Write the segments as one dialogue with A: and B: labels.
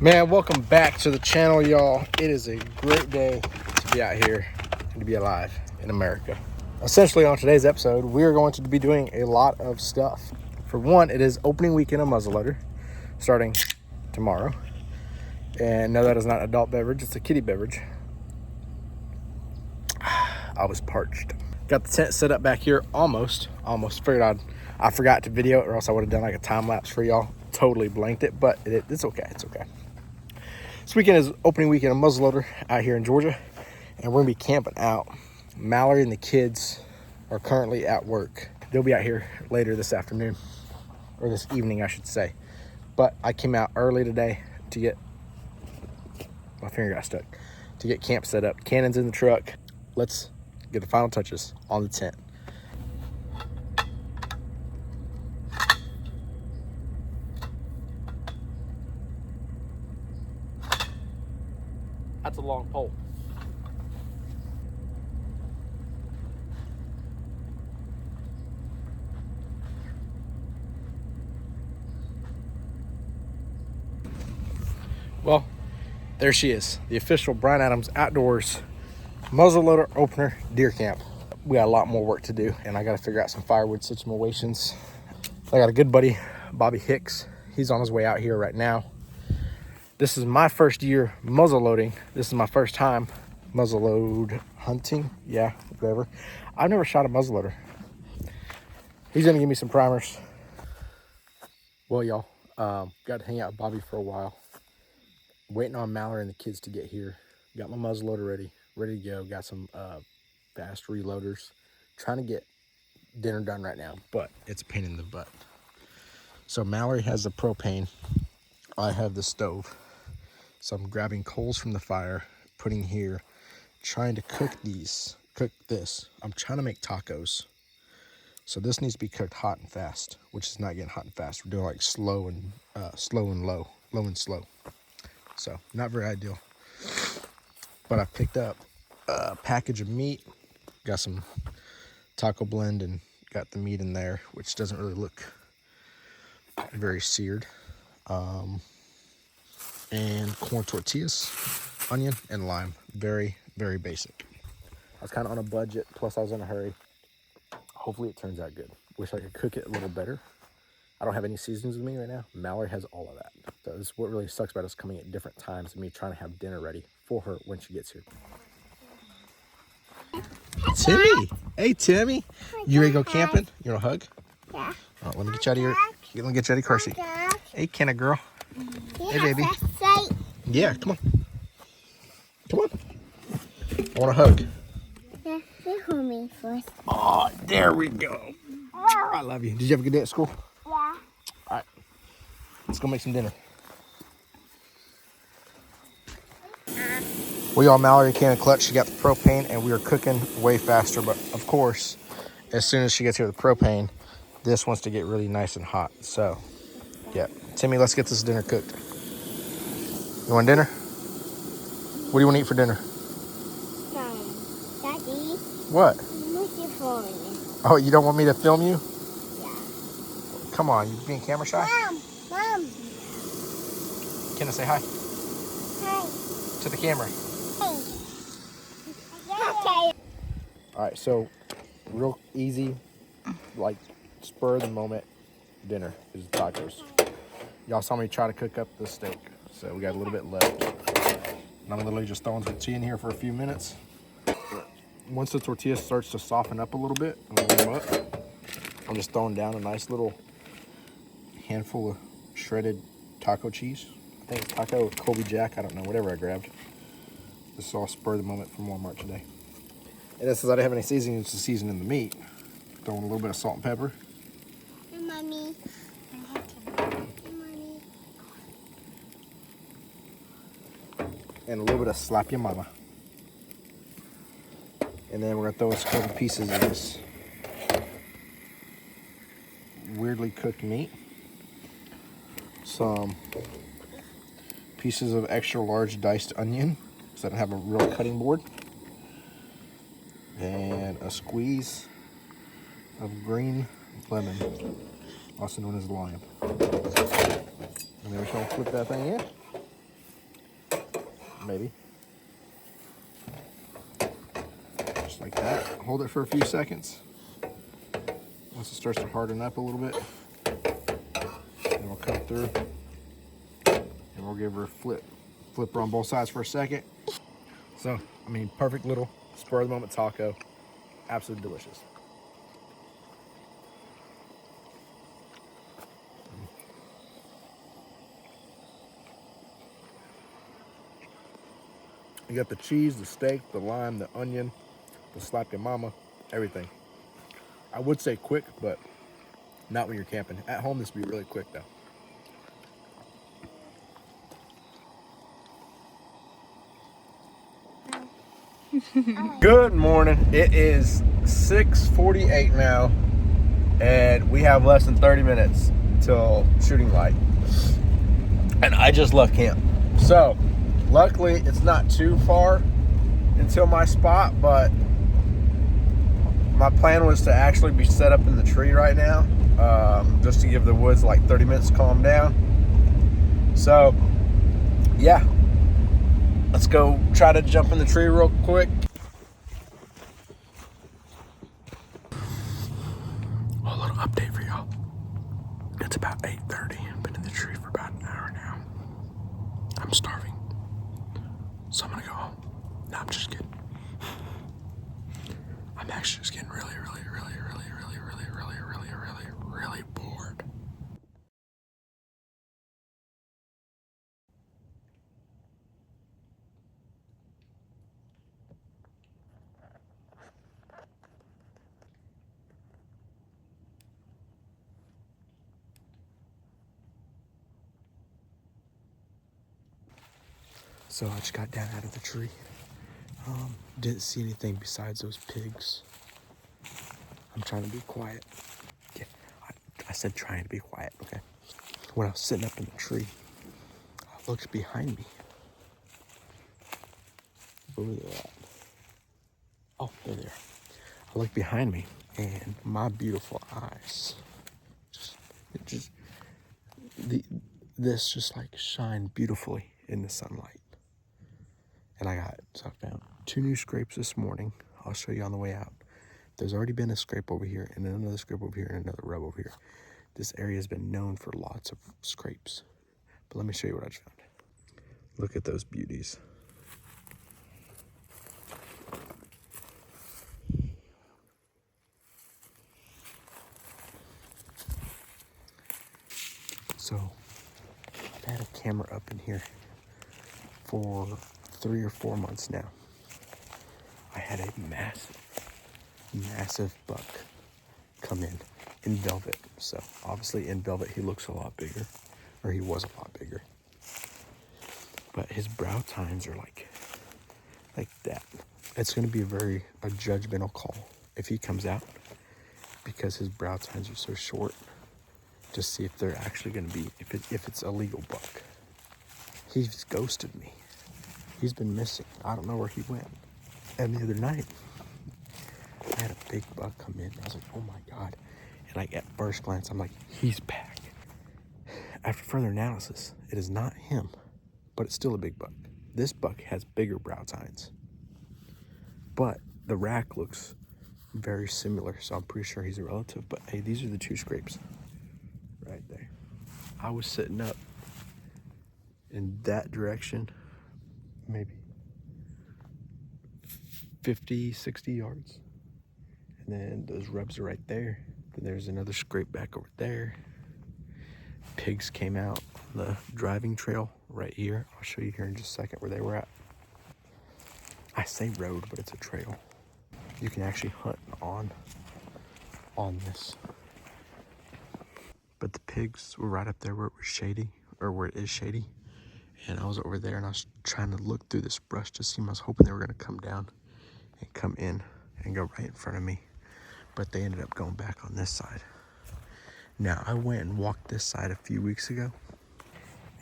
A: Man, welcome back to the channel, y'all. It is a great day to be out here and to be alive in America. Essentially, on today's episode, we are going to be doing a lot of stuff. For one, it is opening weekend of Muzzleloader, starting tomorrow. And no, that is not adult beverage, it's a kiddie beverage. I was parched. Got the tent set up back here almost. Figured I forgot to video it, or else I would have done like a time lapse for y'all. Totally blanked it, but it's okay. It's okay. This weekend is opening weekend of Muzzleloader out here in Georgia, and we're gonna be camping out. Mallory and the kids are currently at work. They'll be out here later this afternoon, or this evening, I should say. But I came out early today to get, my finger got stuck, to get camp set up. Cannon's in the truck. Let's get the final touches on the tent. That's a long pole. Well, there she is, the official Brian Adams Outdoors Muzzleloader opener deer camp. We got a lot more work to do, and I got to figure out some firewood situations. I got a good buddy, Bobby Hicks. He's on his way out here right now. This is my first year muzzleloading. This is my first time muzzleload hunting. Yeah, whatever. I've never shot a muzzleloader. He's gonna give me some primers. Well, y'all, got to hang out with Bobby for a while. Waiting on Mallory and the kids to get here. Got my muzzleloader ready to go. Got some fast reloaders. Trying to get dinner done right now, but it's a pain in the butt. So Mallory has the propane. I have the stove. So I'm grabbing coals from the fire, putting here, trying to cook this. I'm trying to make tacos. So this needs to be cooked hot and fast, which is not getting hot and fast. We're doing like slow and low and slow. So not very ideal. But I picked up a package of meat, got some taco blend, and got the meat in there, which doesn't really look very seared. And corn tortillas, onion, and lime. Very, very basic. I was kind of on a budget, plus I was in a hurry. Hopefully it turns out good. Wish I could cook it a little better. I don't have any seasonings with me right now. Mallory has all of that. So this is what really sucks about us coming at different times and me trying to have dinner ready for her when she gets here. Timmy! Hey, Timmy! You ready to go camping? You want a hug?
B: Yeah.
A: Oh, let me get you out of your car seat. Hey, Kenna girl. Hey, baby. Yeah, come on. Come on. I want a hug.
B: Yeah, you hold me first.
A: Oh, there we go. I love you. Did you have a good day at school?
B: Yeah.
A: All right. Let's go make some dinner. We all Mallory can of clutch. She got the propane, and we are cooking way faster. But of course, as soon as she gets here with the propane, this wants to get really nice and hot. So, yeah. Timmy, let's get this dinner cooked. You want dinner? What do you want to eat for dinner?
B: Daddy.
A: What?
B: What's your phone?
A: Oh, you don't want me to film you?
B: Yeah.
A: Come on, you being camera shy?
B: Mom.
A: Can I say hi
B: Hi.
A: to the camera?
B: Okay.
A: All right, so real easy, like spur of the moment dinner is tacos. Y'all saw me try to cook up the steak, so we got a little bit left. And I'm literally just throwing tortilla in here for a few minutes. Once the tortilla starts to soften up a little bit and warm up, I'm just throwing down a nice little handful of shredded taco cheese. I think it's taco or Colby Jack, I don't know, whatever I grabbed. This is all spur of the moment from Walmart today. And this is I didn't have any seasonings to season in the meat. Throwing a little bit of salt and pepper.
B: Hey, Mommy.
A: And a little bit of slap your mama. And then we're gonna throw a couple pieces of this weirdly cooked meat. Some pieces of extra large diced onion, because I don't have a real cutting board. And a squeeze of green lemon, also known as lime. And then we're gonna flip that thing in. maybe. Just like that. Hold it for a few seconds. Once it starts to harden up a little bit, then we'll come through and we'll give her a flip. Flip her on both sides for a second. So, I mean, perfect little spur of the moment taco. Absolutely delicious. You got the cheese, the steak, the lime, the onion, the slap your mama, everything. I would say quick, but not when you're camping. At home, this would be really quick though. Good morning. It is 6:48 now, and we have less than 30 minutes till shooting light. And I just left camp. So, luckily, it's not too far until my spot, but my plan was to actually be set up in the tree right now, just to give the woods like 30 minutes to calm down. So, yeah. Let's go try to jump in the tree real quick. A little update for y'all. It's about 8:30. I've been in the tree for about an hour now. I'm starving. So I'm gonna go home. No, I'm just kidding. I'm actually just getting really bored. So I just got down out of the tree. Didn't see anything besides those pigs. I'm trying to be quiet. Yeah, I said trying to be quiet, okay? When I was sitting up in the tree, I looked behind me. Where were they at? Oh, there they are. I looked behind me, and my beautiful eyes this just like shined beautifully in the sunlight. And I found 2 new scrapes this morning. I'll show you on the way out. There's already been a scrape over here, and then another scrape over here, and another rub over here. This area has been known for lots of scrapes. But let me show you what I just found. Look at those beauties. So, I've had a camera up in here for 3 or 4 months now. I had a massive buck come in velvet. So obviously in velvet he looks a lot bigger, or he was a lot bigger. But his brow tines are like that. It's going to be a judgmental call if he comes out, because his brow tines are so short, to see if they're actually going to be, if it's a legal buck. He's ghosted me. He's been missing. I don't know where he went. And the other night, I had a big buck come in. I was like, oh my God. And like at first glance, I'm like, he's back. After further analysis, it is not him, but it's still a big buck. This buck has bigger brow tines, but the rack looks very similar, so I'm pretty sure he's a relative. But hey, these are the 2 scrapes right there. I was sitting up in that direction, maybe 50, 60 yards. And then those rubs are right there. Then there's another scrape back over there. Pigs came out on the driving trail right here. I'll show you here in just a second where they were at. I say road, but it's a trail. You can actually hunt on this. But the pigs were right up there where it was shady, or where it is shady. And I was over there and I was trying to look through this brush to see them. I was hoping they were gonna come down and come in and go right in front of me. But they ended up going back on this side. Now, I went and walked this side a few weeks ago,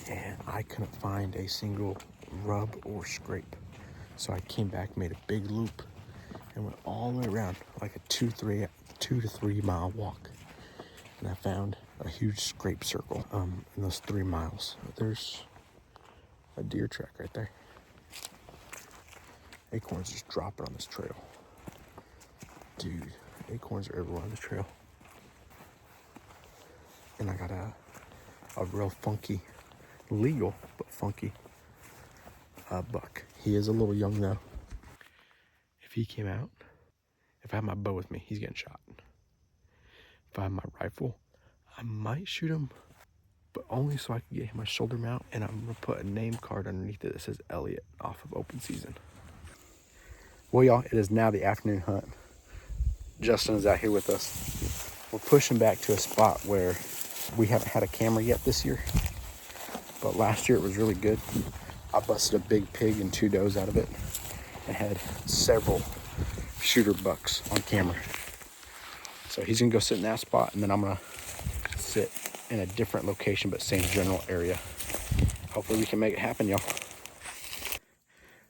A: and I couldn't find a single rub or scrape. So I came back, made a big loop, and went all the way around, like a 2 to 3 mile walk. And I found a huge scrape circle in those 3 miles. There's a deer track right there. Acorns just dropping on this trail. Dude, acorns are everywhere on the trail. And I got a real funky, legal, but funky buck. He is a little young though. If he came out, if I had my bow with me, he's getting shot. If I had my rifle, I might shoot him, but only so I can get him a shoulder mount, and I'm gonna put a name card underneath it that says Elliot off of open season. Well, y'all, it is now the afternoon hunt. Justin is out here with us. We're pushing back to a spot where we haven't had a camera yet this year, but last year it was really good. I busted a big pig and 2 does out of it and had several shooter bucks on camera. So he's gonna go sit in that spot, and then I'm gonna sit in a different location but same general area. Hopefully we can make it happen, y'all.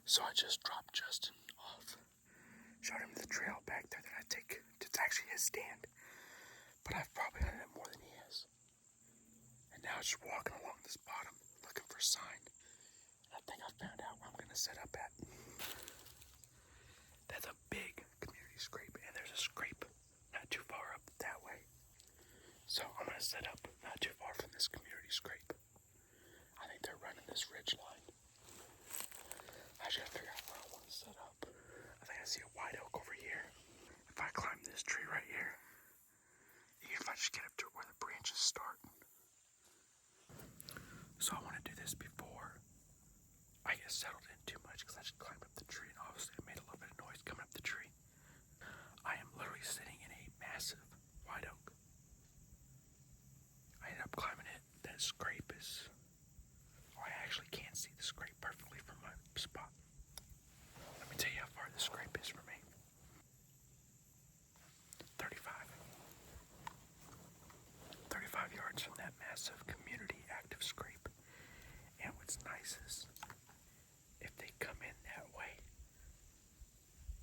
A: So I just dropped Justin off, showed him the trail back there that I take. It's actually his stand, but I've probably hunted it more than he has. And now it's just walking along this bottom looking for a sign. I think I found out where I'm gonna set up at. That's a big community scrape, and there's a scrape not too far up that way. So I'm gonna set up not too far from this community scrape. I think they're running this ridge line. I just gotta figure out where I want to set up. I think I see a white oak over here. If I climb this tree right here, even if I just get up to where the branches start. So I want to do this before I get settled in too much, because I just climbed up the tree and obviously it made a little bit of noise coming up the tree. I am literally sitting in a massive white oak. I ended up climbing it. That scrape is, or I actually can't see the scrape perfectly from my spot. Let me tell you how far the scrape is from me. 35 yards from that massive community active scrape. And what's nice is, if they come in that way,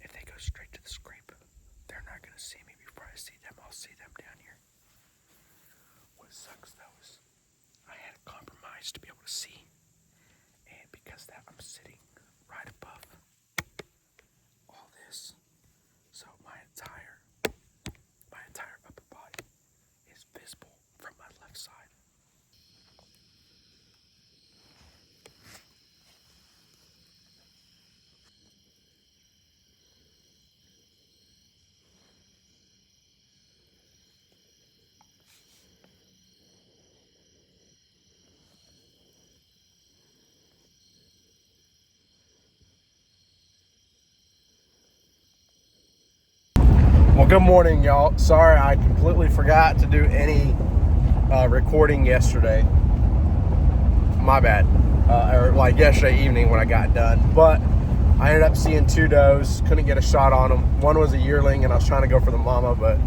A: if they go straight to the scrape, they're not going to see me before I see them. I'll see them down here. What sucks though is I had to compromise to be able to see, and because that I'm sitting right above all this, so my entire upper body is visible from my left side. Well, good morning, y'all. Sorry, I completely forgot to do any recording yesterday. My bad. Or like yesterday evening when I got done. But I ended up seeing 2 does. Couldn't get a shot on them. One was a yearling, and I was trying to go for the mama, but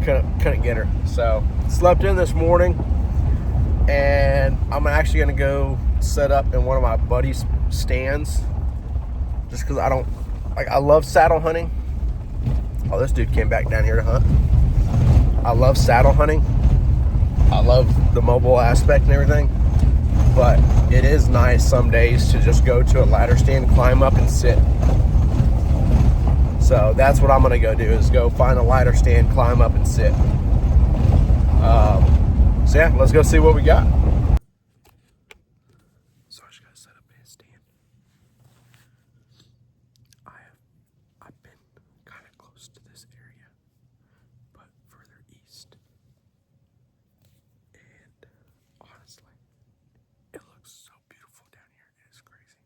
A: couldn't get her. So slept in this morning, and I'm actually gonna go set up in one of my buddy's stands, just because I love saddle hunting. Oh, this dude came back down here to hunt. I love saddle hunting. I love the mobile aspect and everything. But it is nice some days to just go to a ladder stand, climb up, and sit. So that's what I'm going to go do, is go find a ladder stand, climb up, and sit. So yeah, let's go see what we got. So I just got to set up a stand. I've been kind of close to this area, but further east. And honestly, it looks so beautiful down here. It is crazy.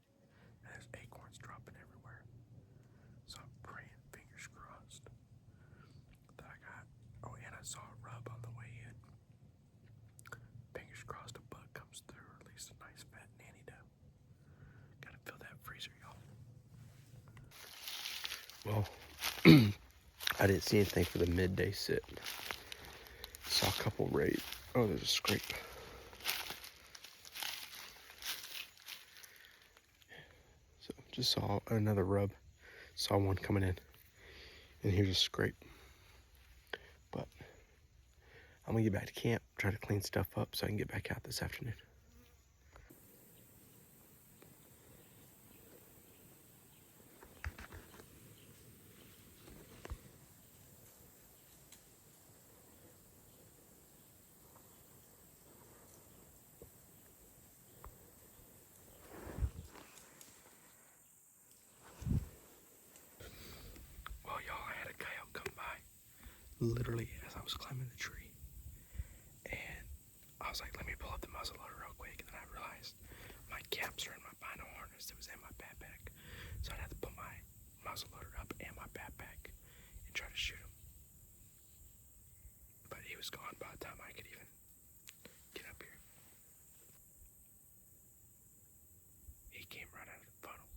A: And there's acorns dropping everywhere. So I'm praying, fingers crossed, that I got. Oh, and I saw a rub on the way in. Fingers crossed a bug comes through, or at least a nice fat nanny doe. Gotta fill that freezer, y'all. Well, I didn't see anything for the midday sit. Saw a couple right. Oh, there's a scrape. So just saw another rub. Saw one coming in. And here's a scrape. But I'm gonna get back to camp, try to clean stuff up so I can get back out this afternoon. literally as I was climbing the tree. And I was like, let me pull up the muzzleloader real quick. And then I realized my caps are in my bino harness that was in my backpack. So I'd have to put my muzzleloader up and my backpack and try to shoot him. But he was gone by the time I could even get up here. He came right out of the funnel.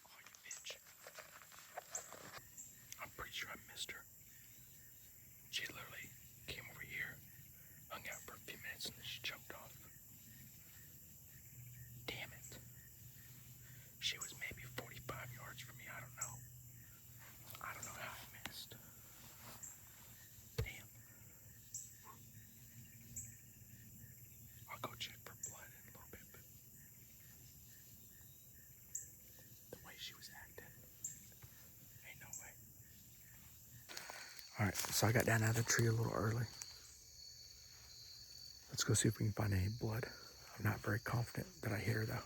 A: Oh, you bitch. I'm pretty sure I missed her. She literally came over here, hung out for a few minutes, and then she jumped off. Damn it. She was maybe 45 yards from me. I don't know. I don't know how I missed. Damn. I'll go check for blood in a little bit, but the way she was acting, ain't no way. All right, so I got down out of the tree a little early. Let's go see if we can find any blood. I'm not very confident that I hit her though.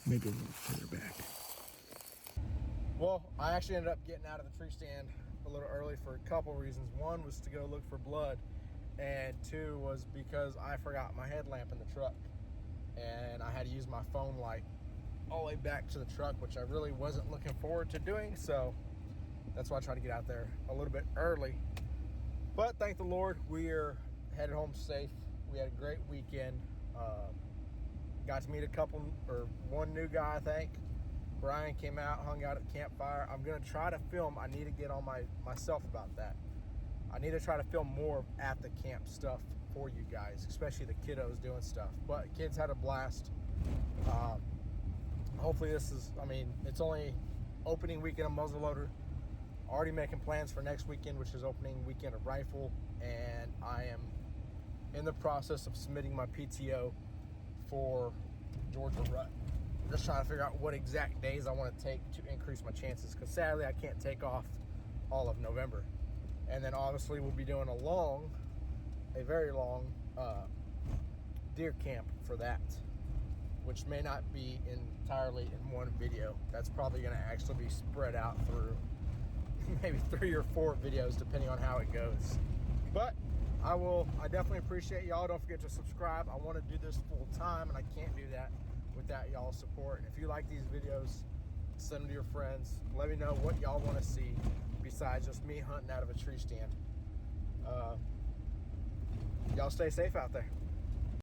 A: Maybe a little further back. Well, I actually ended up getting out of the tree stand a little early for a couple reasons. One was to go look for blood, and two was because I forgot my headlamp in the truck, and I had to use my phone light all the way back to the truck, which I really wasn't looking forward to doing, so that's why I tried to get out there a little bit early. But thank the Lord, we're headed home safe. We had a great weekend. Got to meet one new guy, I think. Brian came out, hung out at the campfire. I'm gonna try to film. I need to get on myself about that. I need to try to film more at the camp stuff for you guys, especially the kiddos doing stuff. But kids had a blast. Hopefully it's only opening weekend of muzzleloader. Already making plans for next weekend, which is opening weekend of rifle, and I am in the process of submitting my PTO for Georgia Rut. I'm just trying to figure out what exact days I want to take to increase my chances, because sadly I can't take off all of November. And then obviously we'll be doing a very long deer camp for that, which may not be entirely in one video. That's probably going to actually be spread out through maybe 3 or 4 videos, depending on how it goes. But I definitely appreciate y'all. Don't forget to subscribe. I want to do this full time, and I can't do that without y'all's support. And if you like these videos, send them to your friends. Let me know what y'all want to see besides just me hunting out of a tree stand. Y'all stay safe out there.